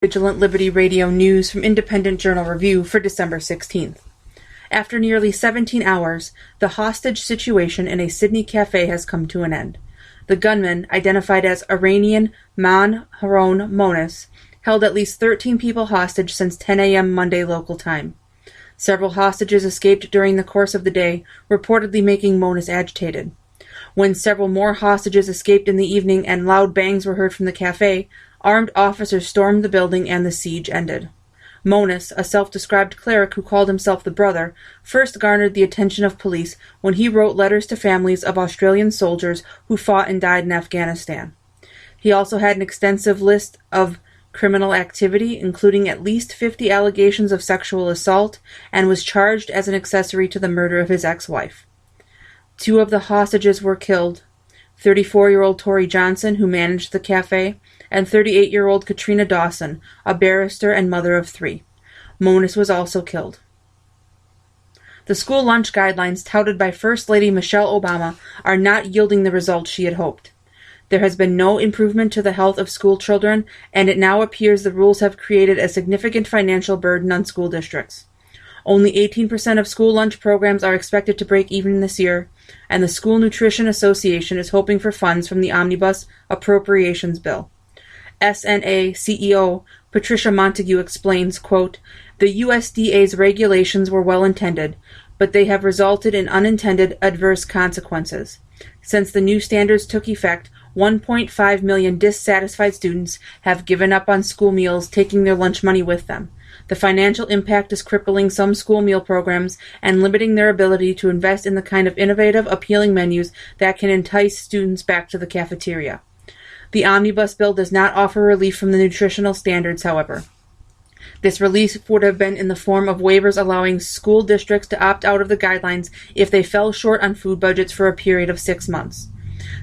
Vigilant Liberty Radio news from Independent Journal Review for December 16th. After nearly 17 hours, the hostage situation in a Sydney cafe has come to an end. The gunman, identified as Iranian Man Haron Monis, held at least 13 people hostage since 10 a.m. Monday local time. Several hostages escaped during the course of the day, reportedly making Monis agitated. When several more hostages escaped in the evening and loud bangs were heard from the cafe, armed officers stormed the building and the siege ended. Monis, a self-described cleric who called himself the Brother, first garnered the attention of police when he wrote letters to families of Australian soldiers who fought and died in Afghanistan. He also had an extensive list of criminal activity, including at least 50 allegations of sexual assault, and was charged as an accessory to the murder of his ex-wife. 2 of the hostages were killed: 34-year-old Tori Johnson, who managed the cafe, and 38-year-old Katrina Dawson, a barrister and mother of 3. Monis was also killed. The school lunch guidelines touted by First Lady Michelle Obama are not yielding the results she had hoped. There has been no improvement to the health of school children, and it now appears the rules have created a significant financial burden on school districts. Only 18% of school lunch programs are expected to break even this year, and the School Nutrition Association is hoping for funds from the Omnibus Appropriations Bill. SNA CEO Patricia Montague explains, quote, "The USDA's regulations were well intended, but they have resulted in unintended adverse consequences. Since the new standards took effect, 1.5 million dissatisfied students have given up on school meals, taking their lunch money with them. The financial impact is crippling some school meal programs and limiting their ability to invest in the kind of innovative, appealing menus that can entice students back to the cafeteria. The Omnibus Bill does not offer relief from the nutritional standards, however. This relief would have been in the form of waivers allowing school districts to opt out of the guidelines if they fell short on food budgets for a period of 6 months.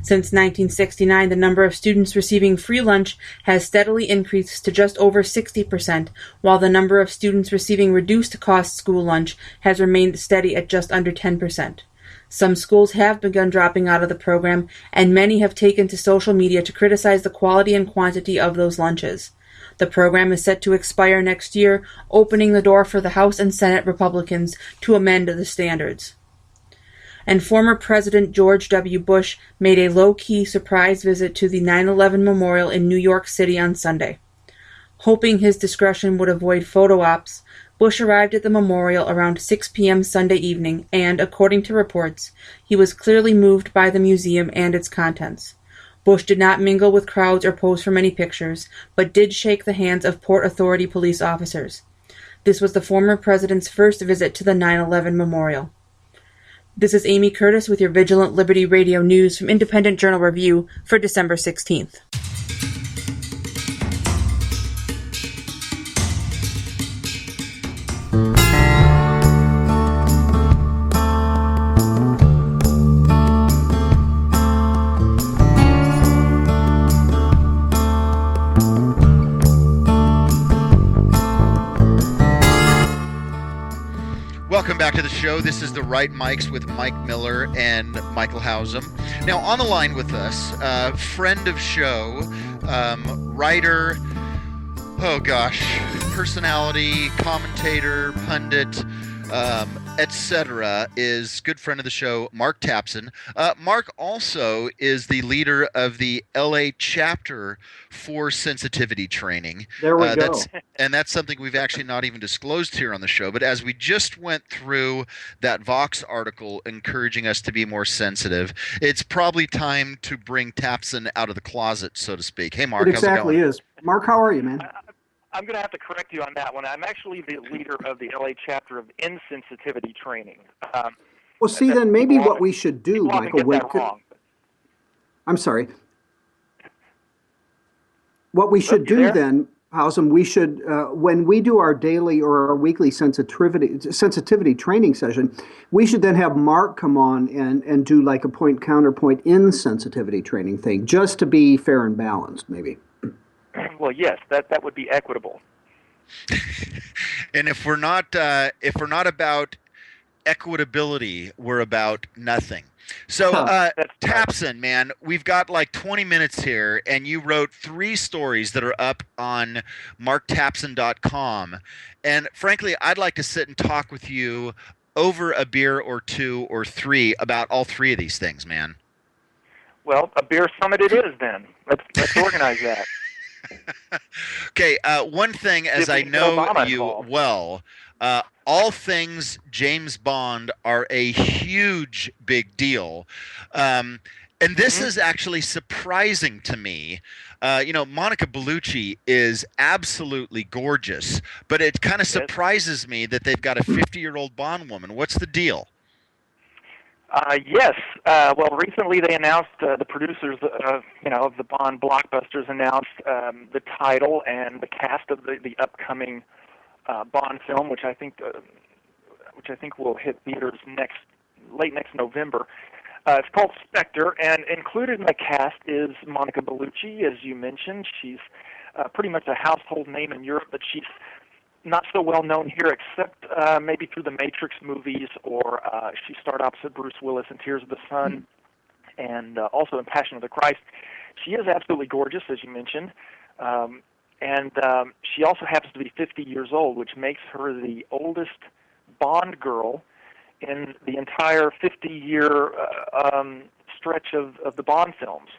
Since 1969, the number of students receiving free lunch has steadily increased to just over 60%, while the number of students receiving reduced-cost school lunch has remained steady at just under 10%. Some schools have begun dropping out of the program, and many have taken to social media to criticize the quality and quantity of those lunches. The program is set to expire next year, opening the door for the House and Senate Republicans to amend the standards. And former President George W. Bush made a low-key surprise visit to the 9/11 Memorial in New York City on Sunday. Hoping his discretion would avoid photo ops, Bush arrived at the memorial around 6 p.m. Sunday evening and, according to reports, he was clearly moved by the museum and its contents. Bush did not mingle with crowds or pose for many pictures, but did shake the hands of Port Authority police officers. This was the former president's first visit to the 9/11 Memorial. This is Amy Curtis with your Vigilant Liberty Radio news from Independent Journal Review for December 16th. Welcome back to the show. This is The Right Mics with Mike Miller and Michael Hausum. Now, on the line with us, friend of show, writer, personality, commentator, pundit, etc., is good friend of the show, Mark Tapson. Mark also is the leader of the LA chapter for sensitivity training. There we go. That's something we've actually not even disclosed here on the show. But as we just went through that Vox article encouraging us to be more sensitive, it's probably time to bring Tapson out of the closet, so to speak. Hey, Mark, it exactly how's it going? is. Mark, how are you, man? I'm going to have to correct you on that one. I'm actually the leader of the LA chapter of insensitivity training. Well, see, then maybe what we should do, Michael. I'm sorry. What we should do then, Hausum, we should, when we do our daily or our weekly sensitivity training session, we should then have Mark come on and do like a point counterpoint insensitivity training thing, just to be fair and balanced, maybe. Well, yes, that would be equitable. And if we're not about equitability, we're about nothing. So, That's Tapson, man, we've got like 20 minutes here, and you wrote 3 stories that are up on marktapson.com. And frankly, I'd like to sit and talk with you over a beer or 2 or 3 about all 3 of these things, man. Well, a beer summit it is then. Let's organize that. Okay, one thing, as See if we I can get know Obama you involved. well, all things James Bond are a huge, big deal. And this is actually surprising to me. Monica Bellucci is absolutely gorgeous, but it kind of Yes. surprises me that they've got a 50-year-old Bond woman. What's the deal? Yes. Well, recently they announced the producers, of the Bond blockbusters announced the title and the cast of the upcoming Bond film, which I think will hit theaters late next November. It's called Spectre, and included in the cast is Monica Bellucci, as you mentioned. She's pretty much a household name in Europe, but she's not so well known here, except maybe through the Matrix movies, or she starred opposite Bruce Willis in Tears of the Sun, and also in Passion of the Christ. She is absolutely gorgeous, as you mentioned, and she also happens to be 50 years old, which makes her the oldest Bond girl in the entire 50-year stretch of the Bond films.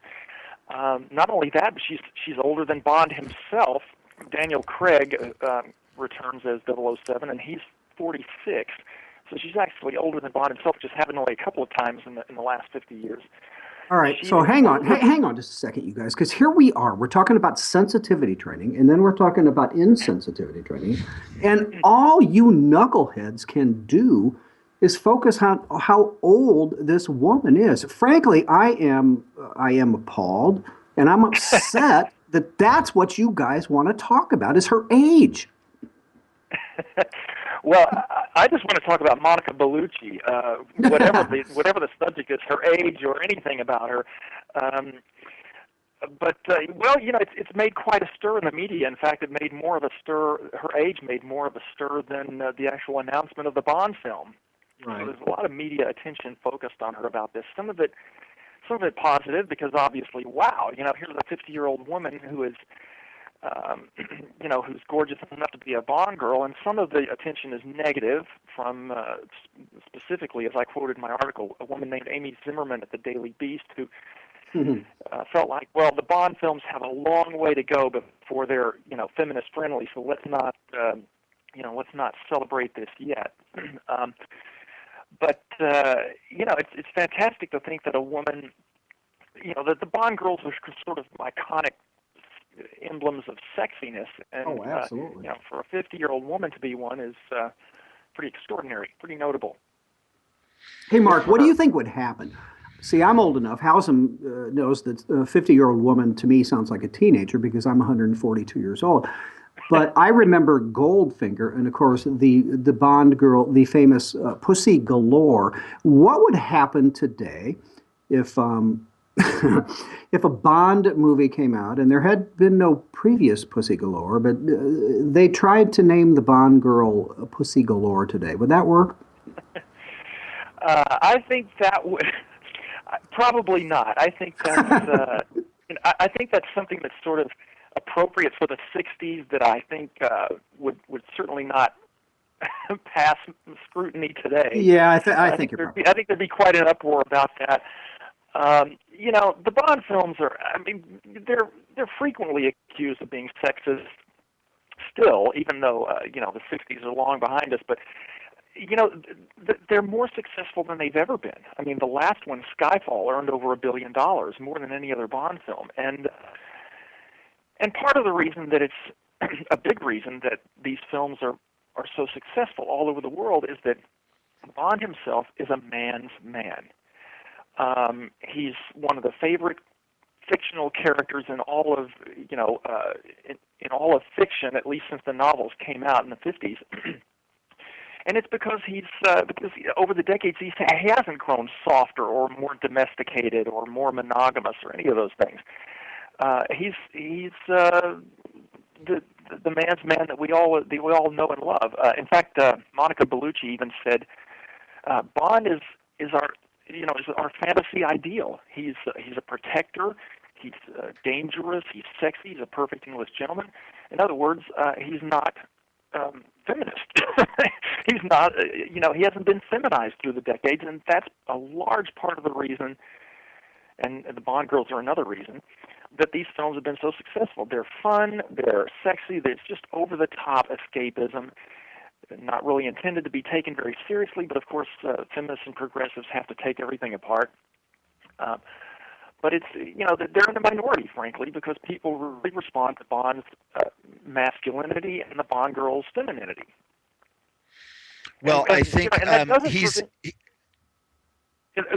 Not only that, but she's older than Bond himself. Daniel Craig returns as 007, and he's 46. So she's actually older than Bond himself, just happened only a couple of times in the last 50 years. All right, so hang on just a second, you guys, because here we are. We're talking about sensitivity training, and then we're talking about insensitivity training, and all you knuckleheads can do is focus on how old this woman is. Frankly, I am appalled, and I'm upset that that's what you guys want to talk about is her age. Well, I just want to talk about Monica Bellucci. Whatever the subject is, her age or anything about her. It's made quite a stir in the media. In fact, it made more of a stir. Her age made more of a stir than the actual announcement of the Bond film. Right. So there's a lot of media attention focused on her about this. Some of it positive because obviously, wow, here's a 50-year-old woman who is. Who's gorgeous enough to be a Bond girl, and some of the attention is negative from, specifically, as I quoted in my article, a woman named Amy Zimmerman at the Daily Beast who felt like, well, the Bond films have a long way to go before they're, feminist friendly, so let's not celebrate this yet. It's fantastic to think that a woman, that the Bond girls are sort of iconic emblems of sexiness, and absolutely. For a 50-year-old woman to be one is pretty extraordinary, pretty notable. Hey, Mark, what do you think would happen? See, I'm old enough. Howsam knows that a 50-year-old woman to me sounds like a teenager because I'm 142 years old. But I remember Goldfinger, and of course the Bond girl, the famous Pussy Galore. What would happen today if if a Bond movie came out, and there had been no previous Pussy Galore, but they tried to name the Bond girl Pussy Galore today? Would that work? I think that would probably not. I think that's I think that's something that's sort of appropriate for the '60s that I think would certainly not pass scrutiny today. Yeah, I think you're probably. I think there'd be quite an uproar about that. The Bond films they're frequently accused of being sexist still, even though, the 60s are long behind us. But, they're more successful than they've ever been. I mean, the last one, Skyfall, earned over $1 billion, more than any other Bond film. And part of the reason that it's a big reason that these films are so successful all over the world is that Bond himself is a man's man. He's one of the favorite fictional characters in all of in all of fiction, at least since the novels came out in the 50s. And it's because because over the decades he hasn't grown softer or more domesticated or more monogamous or any of those things. He's the man's man that we all know and love. In fact, Monica Bellucci even said, Bond is is our fantasy ideal. He's a protector. He's dangerous. He's sexy. He's a perfect English gentleman. In other words, he's not feminist. He's not. He hasn't been feminized through the decades, and that's a large part of the reason. And the Bond girls are another reason that these films have been so successful. They're fun. They're sexy. It's just over the top escapism. Not really intended to be taken very seriously, but of course, feminists and progressives have to take everything apart. But it's they're in the minority, frankly, because people really respond to Bond's masculinity and the Bond girl's femininity. Well, I think he's.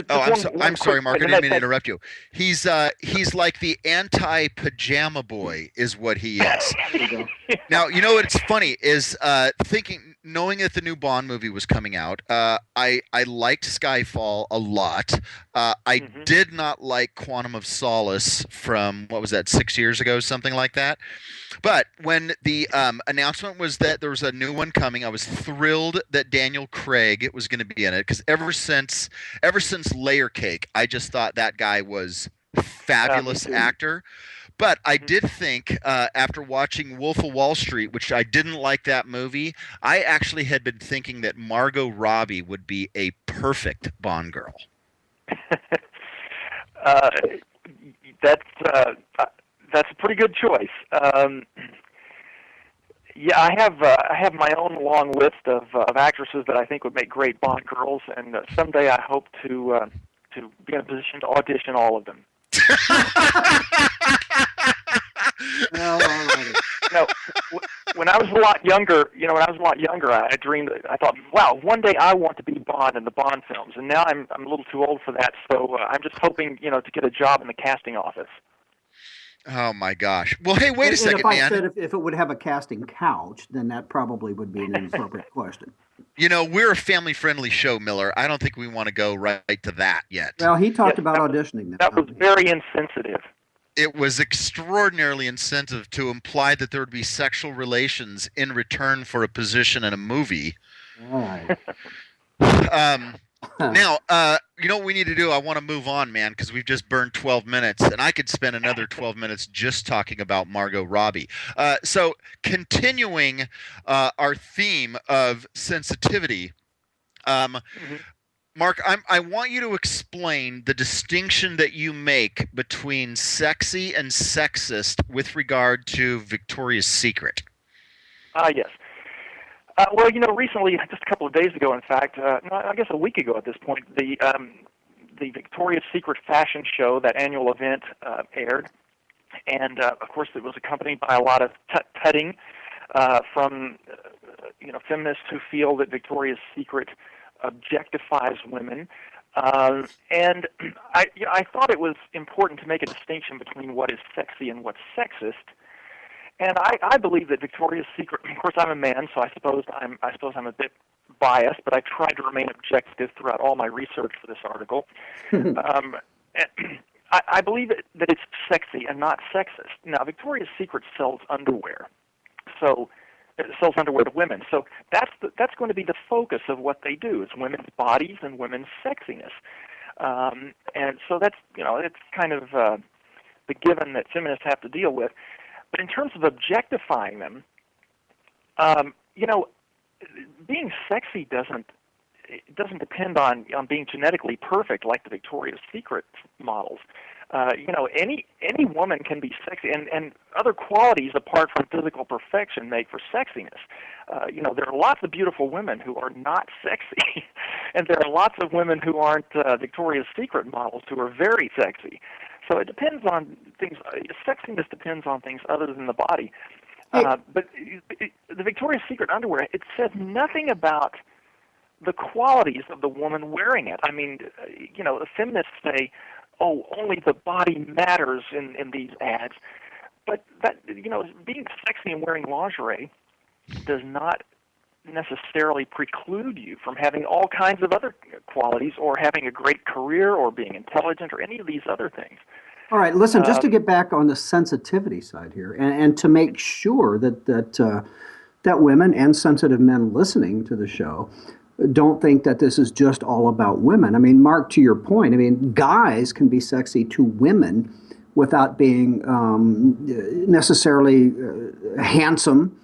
I'm sorry, Mark. I didn't mean to interrupt you. He's like the anti-pajama boy, is what he is. Now, what's funny is knowing that the new Bond movie was coming out. I liked Skyfall a lot. I did not like Quantum of Solace from, what was that, 6 years ago, something like that. But when the announcement was that there was a new one coming, I was thrilled that Daniel Craig was going to be in it, because ever since Layer Cake, I just thought that guy was a fabulous actor. But I did think, after watching Wolf of Wall Street, which I didn't like that movie, I actually had been thinking that Margot Robbie would be a perfect Bond girl. That's a pretty good choice. I have my own long list of actresses that I think would make great Bond girls, and someday I hope to be in a position to audition all of them. Well, all right. When I was a lot younger, I dreamed. I thought, wow, one day I want to be Bond in the Bond films, and now I'm a little too old for that. So I'm just hoping, to get a job in the casting office. Oh my gosh! Well, hey, wait a second, man. If I said if it would have a casting couch, then that probably would be an inappropriate question. We're a family-friendly show, Miller. I don't think we want to go right to that yet. Well, he talked about auditioning. That was very insensitive. It was extraordinarily insensitive to imply that there would be sexual relations in return for a position in a movie. All right. Now, what we need to do? I want to move on, man, because we've just burned 12 minutes, and I could spend another 12 minutes just talking about Margot Robbie. So, continuing our theme of sensitivity, Mark, I want you to explain the distinction that you make between sexy and sexist with regard to Victoria's Secret. Yes. Well, recently, just a couple of days ago, in fact, I guess a week ago at this point, the Victoria's Secret fashion show, that annual event, aired. And, of course, it was accompanied by a lot of tut-tutting from, feminists who feel that Victoria's Secret objectifies women. And I thought it was important to make a distinction between what is sexy and what's sexist. And I believe that Victoria's Secret, of course I'm a man, so I suppose I'm a bit biased, but I tried to remain objective throughout all my research for this article. I believe that it's sexy and not sexist. Now, Victoria's Secret sells underwear, so it sells underwear to women. So that's going to be the focus of what they do, is women's bodies and women's sexiness. And so that's, it's kind of the given that feminists have to deal with. But in terms of objectifying them, being sexy doesn't depend on being genetically perfect like the Victoria's Secret models. Any woman can be sexy, and other qualities apart from physical perfection make for sexiness. There are lots of beautiful women who are not sexy, and there are lots of women who aren't Victoria's Secret models who are very sexy. So it depends on things. Sexiness depends on things other than the body. But the Victoria's Secret underwear, it says nothing about the qualities of the woman wearing it. I mean, the feminists say, oh, only the body matters in these ads. But that, being sexy and wearing lingerie does not necessarily preclude you from having all kinds of other qualities, or having a great career, or being intelligent, or any of these other things. All right, listen, just to get back on the sensitivity side here, and to make sure that women and sensitive men listening to the show don't think that this is just all about women. I mean, Mark, to your point, I mean, guys can be sexy to women without being necessarily handsome.